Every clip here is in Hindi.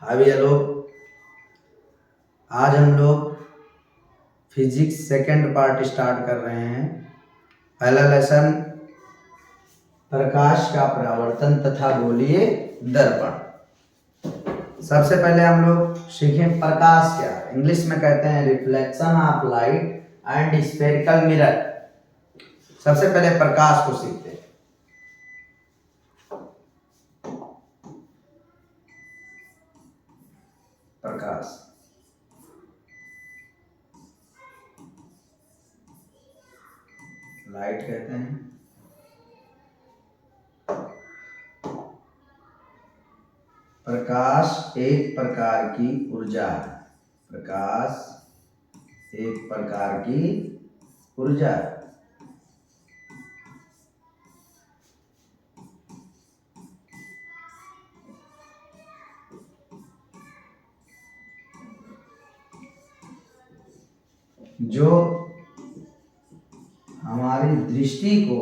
हाय भैया लोग, आज हम लोग फिजिक्स सेकंड पार्ट स्टार्ट कर रहे हैं। पहला लेसन प्रकाश का परावर्तन तथा गोलीय दर्पण। सबसे पहले हम लोग सीखें प्रकाश क्या है। इंग्लिश में कहते हैं reflection of light and spherical mirror. सबसे पहले प्रकाश को सीखते हैं। प्रकाश लाइट कहते हैं। प्रकाश एक प्रकार की ऊर्जा है। प्रकाश एक प्रकार की ऊर्जा है। जो हमारी दृष्टि को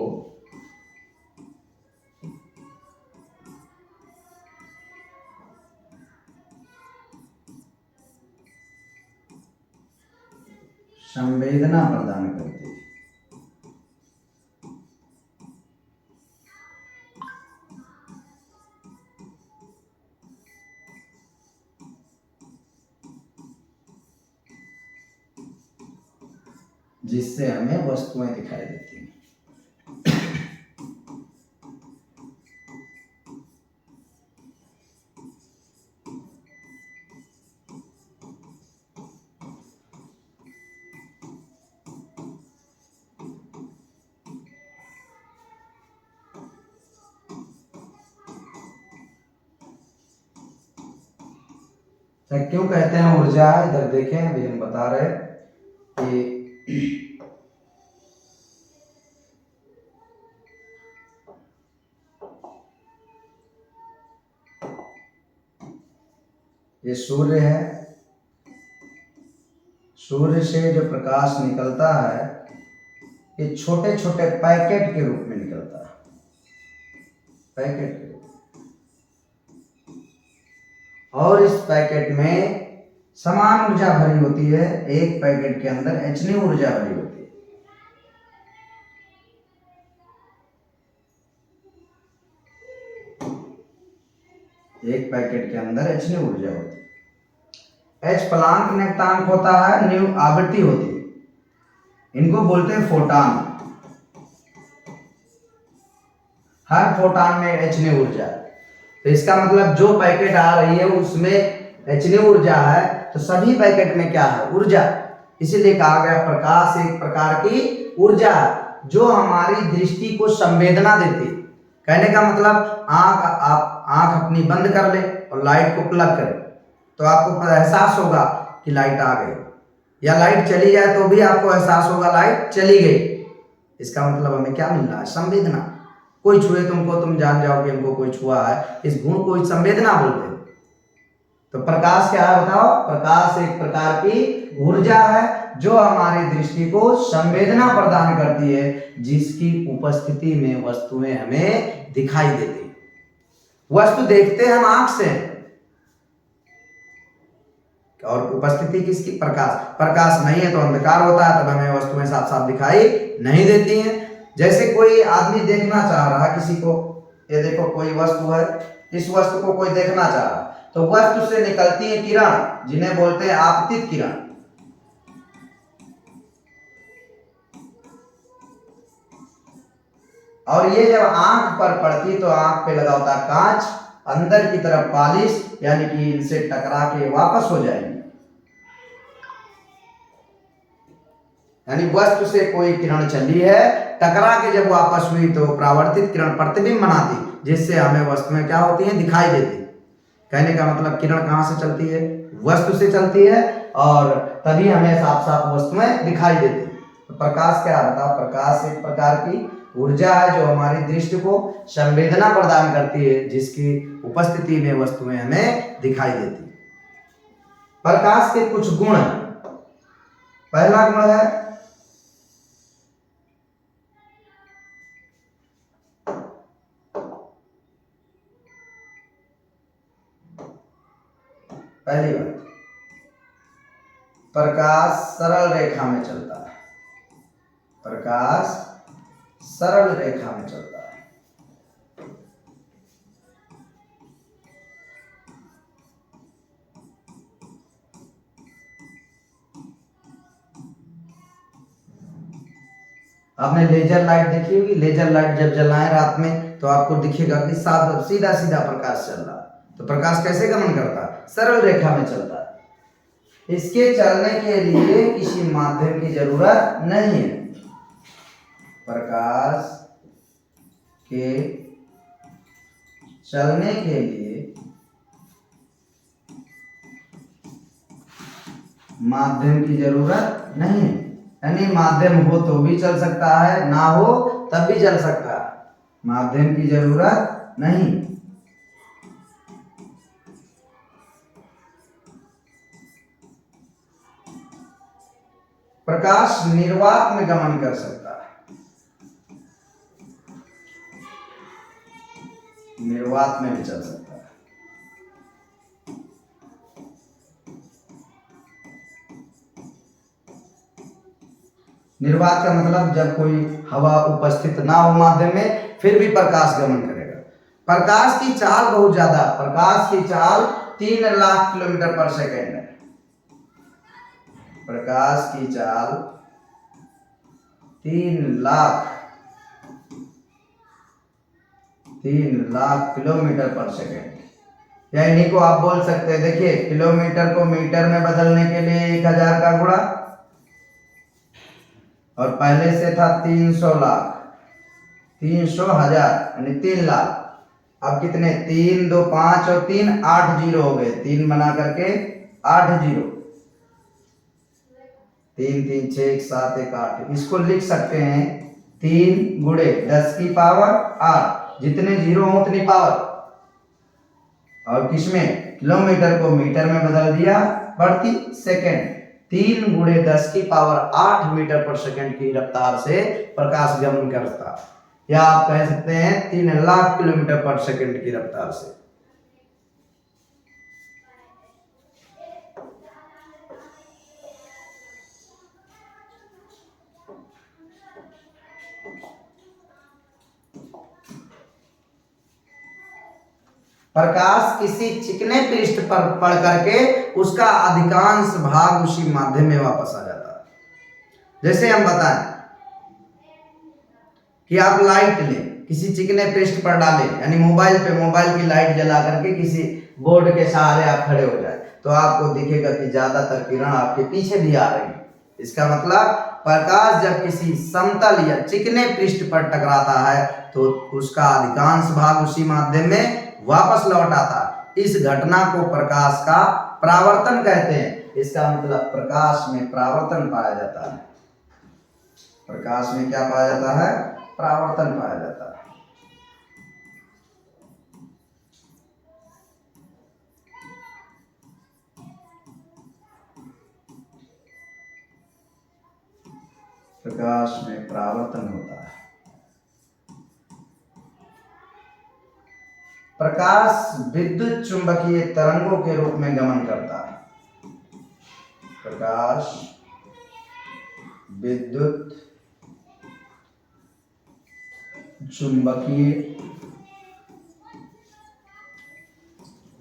संवेदना प्रदान करती है। जिससे हमें वस्तुएं दिखाई देती हैं। क्यों कहते हैं ऊर्जा? इधर देखें, अभी हम बता रहे कि ये सूर्य है। सूर्य से जो प्रकाश निकलता है ये छोटे छोटे पैकेट के रूप में निकलता है। पैकेट के रूप में, और इस पैकेट में समान ऊर्जा भरी होती है। एक पैकेट के अंदर h ऊर्जा भरी होती है। एक पैकेट के अंदर h ऊर्जा होती है। h प्लांक नियतांक होता है, न्यू आवृत्ति होती है। इनको बोलते हैं फोटॉन। हर फोटॉन में h ऊर्जा। तो इसका मतलब जो पैकेट आ रही है उसमें h ऊर्जा है, तो सभी पैकेट में क्या है? ऊर्जा। इसीलिए कहा गया प्रकाश एक प्रकार की ऊर्जा है जो हमारी दृष्टि को संवेदना देती है। कहने का मतलब आप आंख अपनी बंद कर ले और लाइट को प्लग करें तो आपको एहसास होगा कि लाइट आ गई, या लाइट चली जाए तो भी आपको एहसास होगा लाइट चली गई। इसका मतलब हमें क्या मिल रहा है? संवेदना। कोई छुए तुमको, तुम जान जाओ कि हमको कोई छुआ है। इस गुण को संवेदना बोलते हैं। तो प्रकाश क्या है बताओ? प्रकाश एक प्रकार की ऊर्जा है जो हमारी दृष्टि को संवेदना प्रदान करती है, जिसकी उपस्थिति में वस्तुएं हमें दिखाई देती हैं। वस्तु देखते हम आंख से, और उपस्थिति किसकी? प्रकाश। प्रकाश नहीं है तो अंधकार होता है, तब हमें वस्तुएं साफ साफ दिखाई नहीं देती हैं। जैसे कोई आदमी देखना चाह रहा है किसी को, ये देखो कोई वस्तु है, इस वस्तु को कोई देखना चाह रहा है तो वस्तु से निकलती है किरण, जिन्हें बोलते हैं आपतित किरण। और ये जब आंख पर पड़ती तो आंख पे लगा होता कांच, अंदर की तरफ पॉलिश, यानी कि इनसे टकरा के वापस हो जाएगी। यानी वस्तु से कोई किरण चली है, टकरा के जब वापस हुई तो परावर्तित किरण प्रतिबिंब बनाती, जिससे हमें वस्तुएं क्या होती हैं? दिखाई देती। कहने का मतलब किरण कहां से चलती है? वस्तु से चलती है, और तभी हमें साफ साफ वस्तुएं दिखाई देती। तो प्रकाश क्या बताओ? प्रकाश एक प्रकार की ऊर्जा है जो हमारी दृष्टि को संवेदना प्रदान करती है, जिसकी उपस्थिति में वस्तुएं हमें दिखाई देती। प्रकाश के कुछ गुण हैं। पहला गुण है पहली बात, प्रकाश सरल रेखा में चलता है, प्रकाश सरल रेखा में चलता है। आपने लेजर लाइट देखी होगी, लेजर लाइट जब जलाएं रात में तो आपको दिखेगा कि सीधा सीधा प्रकाश चल रहा है। तो प्रकाश कैसे गमन करता है? सरल रेखा में चलता है। इसके चलने के लिए किसी माध्यम की जरूरत नहीं है। प्रकाश के चलने के लिए माध्यम की जरूरत नहीं है, यानी माध्यम हो तो भी चल सकता है, ना हो तब भी चल सकता है, माध्यम की जरूरत नहीं। प्रकाश निर्वात में गमन कर सकता है, निर्वात में भी चल सकता है। निर्वात का मतलब जब कोई हवा उपस्थित ना हो माध्यम में, फिर भी प्रकाश गमन करेगा। प्रकाश की चाल बहुत ज्यादा, प्रकाश की चाल 3 लाख किलोमीटर पर सेकेंड है। प्रकाश की चाल 3 लाख किलोमीटर पर सेकेंड। या इन्हीं को आप बोल सकते हैं, देखिए किलोमीटर को मीटर में बदलने के लिए 1000 का गुणा, और पहले से था 300 लाख, 300 हजार यानी 3 लाख। अब कितने, 3 2 5 और 3 8 जीरो हो गए, 3 बना करके 8 जीरो, 3 3 6 1 7 1 8। इसको लिख सकते हैं 3 गुणे 10 की पावर 8, जितने जीरो हो उतनी पावर। और किसमें, किलोमीटर को मीटर में बदल दिया, प्रति सेकेंड। 3 गुणे 10 की पावर 8 मीटर पर सेकंड की रफ्तार से प्रकाश गमन करता, या आप कह सकते हैं 3 लाख किलोमीटर पर सेकंड की रफ्तार से। प्रकाश किसी चिकने पृष्ठ पर पड़ करके उसका अधिकांश भाग उसी माध्यम में वापस आ जाता है। जैसे हम बताएं कि आप लाइट लें, किसी चिकने पृष्ठ पर डालें, यानी मोबाइल की लाइट जला करके किसी बोर्ड के सहारे आप खड़े हो जाए, तो आपको दिखेगा कि ज्यादातर किरण आपके पीछे भी आ रही है। इसका मतलब प्रकाश जब किसी समतल या चिकने पृष्ठ पर टकराता है तो उसका अधिकांश भाग उसी माध्यम में वापस लौट आता है। इस घटना को प्रकाश का परावर्तन कहते हैं। इसका मतलब प्रकाश में परावर्तन पाया जाता है। प्रकाश में क्या पाया जाता है? परावर्तन पाया जाता है। प्रकाश में परावर्तन होता है। प्रकाश विद्युत चुंबकीय तरंगों के रूप में गमन करता है। प्रकाश विद्युत चुंबकीय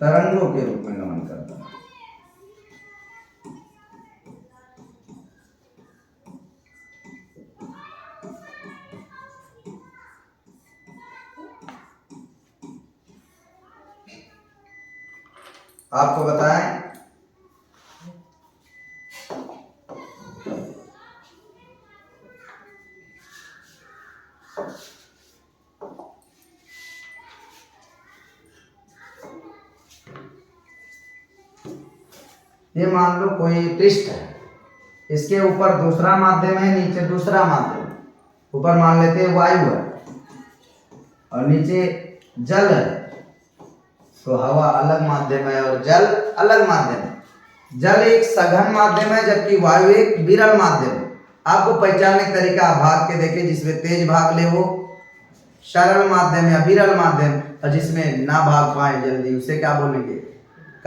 तरंगों के रूप में गमन करता है। आपको बताएं ये मान लो कोई पृष्ठ है, इसके ऊपर दूसरा माध्यम है, नीचे दूसरा माध्यम। ऊपर मान लेते हैं वायु है और नीचे जल है, तो हवा अलग माध्यम है और जल अलग माध्यम है। जल एक सघन माध्यम है जबकि वायु एक विरल माध्यम है। आपको पहचानने का तरीका भाग के देखे, जिसमें तेज भाग ले वो सरल माध्यम या विरल माध्यम, और जिसमें ना भाग पाए जल्दी उसे क्या बोलेंगे?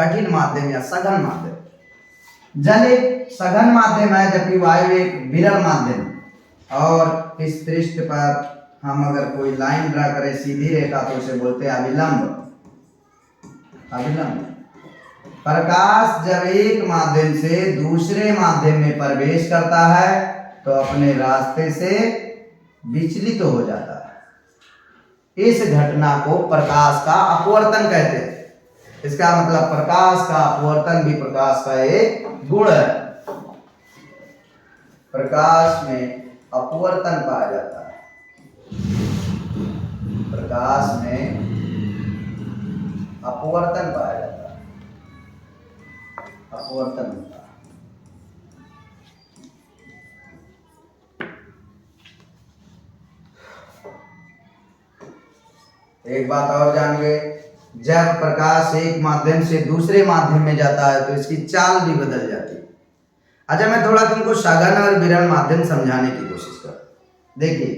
कठिन माध्यम या सघन माध्यम। जल एक सघन माध्यम है जबकि वायु एक विरल माध्यम है। और इस पृष्ठ पर हम अगर कोई लाइन ड्रा करें सीधी रेखा तो उसे बोलते हैं अभिलंब। अभिलंब। प्रकाश जब एक माध्यम से दूसरे माध्यम में प्रवेश करता है तो अपने रास्ते से विचलित हो जाता है। इस घटना को प्रकाश का अपवर्तन कहते हैं। इसका मतलब प्रकाश का अपवर्तन भी प्रकाश का एक गुण है। प्रकाश में अपवर्तन पाया जाता है। प्रकाश में अपवर्तन पाया जाता है। अपवर्तन होता है। एक बात और जान गए, जब प्रकाश एक माध्यम से दूसरे माध्यम में जाता है तो इसकी चाल भी बदल जाती है। अच्छा, मैं थोड़ा तुमको सघन और विरल माध्यम समझाने की कोशिश कर। देखिए,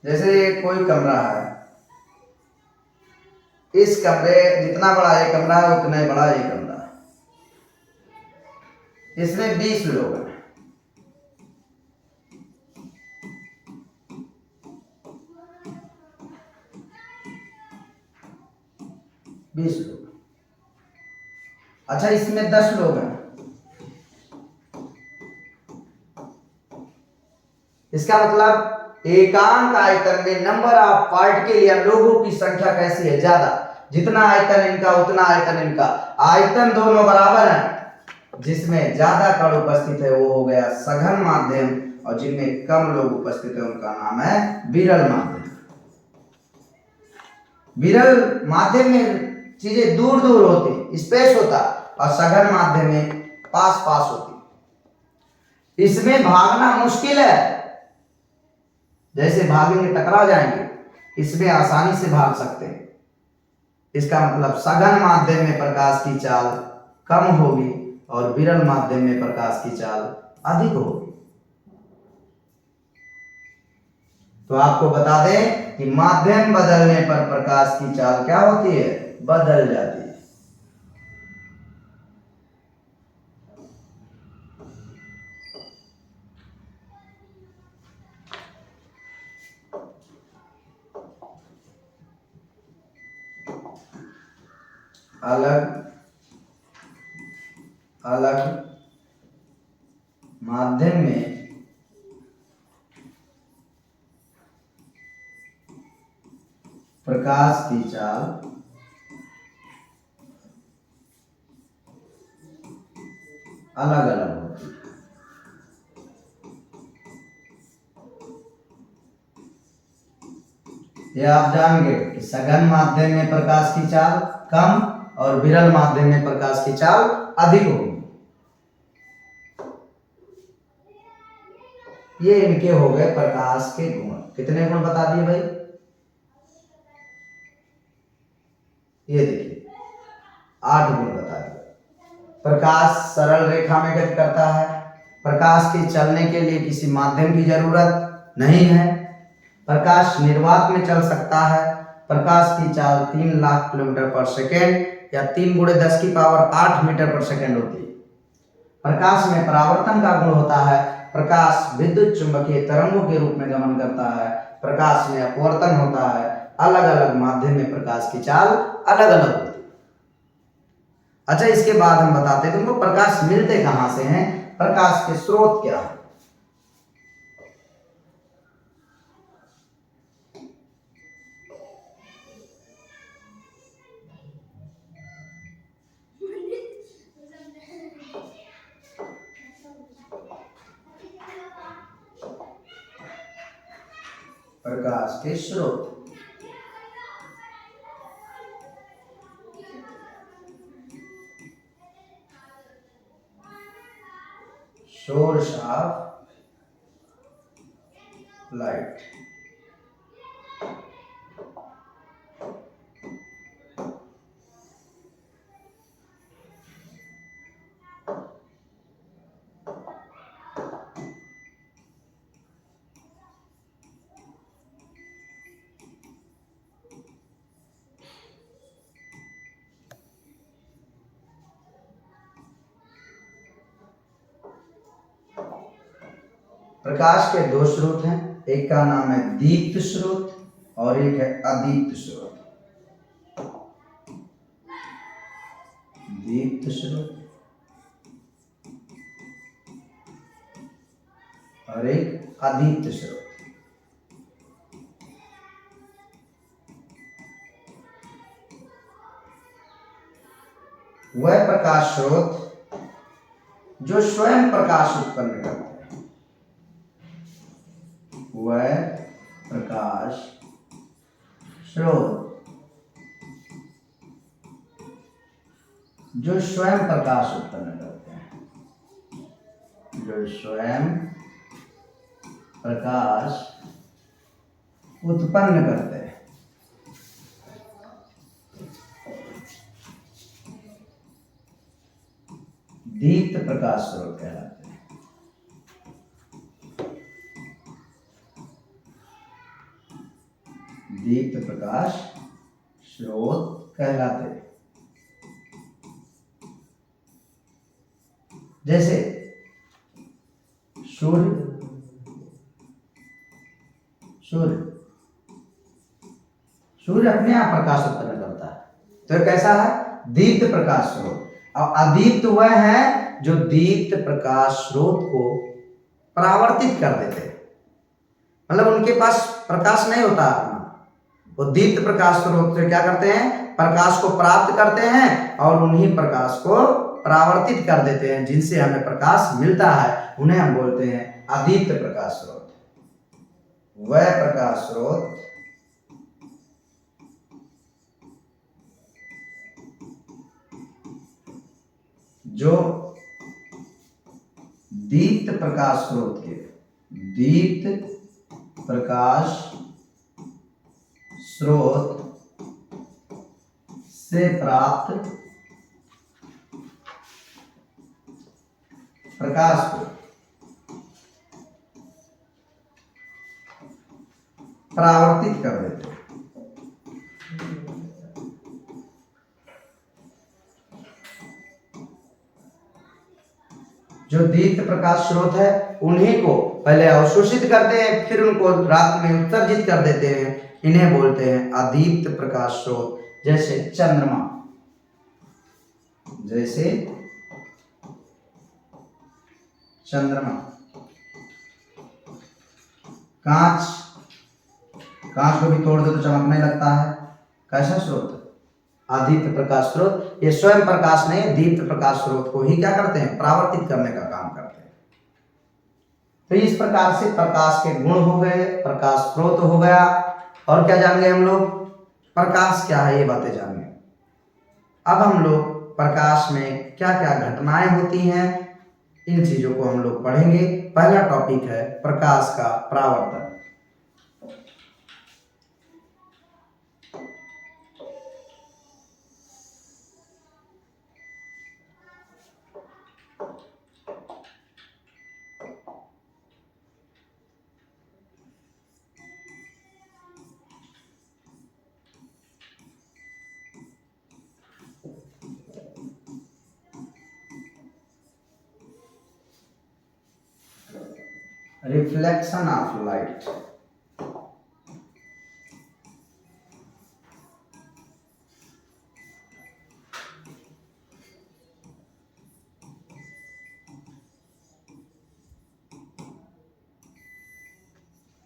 जैसे कोई कमरा है, इस कमरे जितना बड़ा ये कमरा है उतना ही बड़ा ये कमरा है। इसमें 20 लोग हैं। अच्छा, इसमें 10 लोग हैं। इसका मतलब एकांक आयतन में नंबर ऑफ पार्टिकल या लोगों की संख्या कैसी है? ज्यादा। जितना आयतन इनका उतना आयतन इनका, आयतन दोनों बराबर हैं। जिसमें ज्यादा कण उपस्थित है वो हो गया सघन माध्यम, और जिनमें कम लोग उपस्थित है उनका नाम है विरल माध्यम। विरल माध्यम में चीजें दूर दूर होती, स्पेस होता, और सघन माध्यम में पास पास होती। इसमें भागना मुश्किल है, जैसे भागेंगे टकरा जाएंगे। इसमें आसानी से भाग सकते हैं। इसका मतलब सघन माध्यम में प्रकाश की चाल कम होगी और विरल माध्यम में प्रकाश की चाल अधिक होगी। तो आपको बता दें कि माध्यम बदलने पर प्रकाश की चाल क्या होती है? बदल जाती है। अलग अलग माध्यम में प्रकाश की चाल अलग अलग होती है। ये आप जान गए कि सघन माध्यम में प्रकाश की चाल कम और विरल माध्यम में प्रकाश की चाल अधिक होगी। ये इनके हो गए प्रकाश के गुण। कितने गुण बता दिए भाई? ये देखिए 8 गुण बता दिए। प्रकाश सरल रेखा में गति करता है। प्रकाश के चलने के लिए किसी माध्यम की जरूरत नहीं है। प्रकाश निर्वात में चल सकता है। प्रकाश की चाल 3 लाख किलोमीटर पर सेकेंड या 3 × 10⁸ मीटर पर सेकेंड होती है। प्रकाश में परावर्तन का गुण होता है। प्रकाश विद्युत चुंबकीय तरंगों के रूप में गमन करता है। प्रकाश में अपवर्तन होता है। अलग अलग माध्यम में प्रकाश की चाल अलग अलग होती है। अच्छा, इसके बाद हम बताते हैं तुमको प्रकाश मिलते कहां से हैं, प्रकाश के स्रोत क्या है। प्रकाश के स्रोत सोर्स ऑफ लाइट। प्रकाश के दो स्रोत हैं, एक का नाम है दीप्त स्रोत और एक है अदीप्त स्रोत। दीप्त स्रोत और एक अदीप्त स्रोत। वह प्रकाश स्रोत जो स्वयं प्रकाश उत्पन्न करते हैं, वह प्रकाश स्रोत जो स्वयं प्रकाश उत्पन्न करते हैं, जो स्वयं प्रकाश उत्पन्न करते हैं। दीप्त प्रकाश स्रोत कहलाते हैं। दीप्त प्रकाश स्रोत कहलाते हैं। जैसे सूर्य अपने आप प्रकाश उत्पन्न करता है, तो ये कैसा है? दीप्त प्रकाश स्रोत। और अदीप्त वह है जो दीप्त प्रकाश स्रोत को परावर्तित कर देते हैं, मतलब उनके पास प्रकाश नहीं होता अपना, वो दीप्त प्रकाश स्रोत से क्या करते हैं? प्रकाश को प्राप्त करते हैं और उन्हीं प्रकाश को परावर्तित कर देते हैं, जिनसे हमें प्रकाश मिलता है, उन्हें हम बोलते हैं अदीप्त प्रकाश स्रोत। वह प्रकाश स्रोत जो दीप्त प्रकाश स्रोत के दीप्त प्रकाश स्रोत से प्राप्त प्रकाश को परावर्तित कर देते हैं। जो दीप्त प्रकाश स्रोत है उन्हीं को पहले अवशोषित करते हैं, फिर उनको रात में उत्सर्जित कर देते हैं, इन्हें बोलते हैं अदीप्त प्रकाश स्रोत। जैसे चंद्रमा, जैसे चंद्रमा, कांच को भी तोड़ दो तो चमकने लगता है, कैसा स्रोत? अदीप्त प्रकाश स्रोत। ये स्वयं प्रकाश नहीं, दीप्त प्रकाश स्रोत को ही क्या करते हैं? परावर्तित करने का काम करते हैं। तो इस प्रकार से प्रकाश के गुण हो गए, प्रकाश स्रोत हो गया, और क्या जान गए हम लोग? प्रकाश क्या है, ये बातें जान गए। अब हम लोग प्रकाश में क्या क्या घटनाएं होती हैं, इन चीजों को हम लोग पढ़ेंगे। पहला टॉपिक है प्रकाश का परावर्तन। Reflection of light.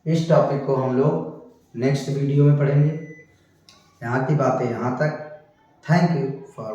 इस टॉपिक को हम लोग नेक्स्ट वीडियो में पढ़ेंगे। यहाँ की बातें यहाँ तक। Thank you for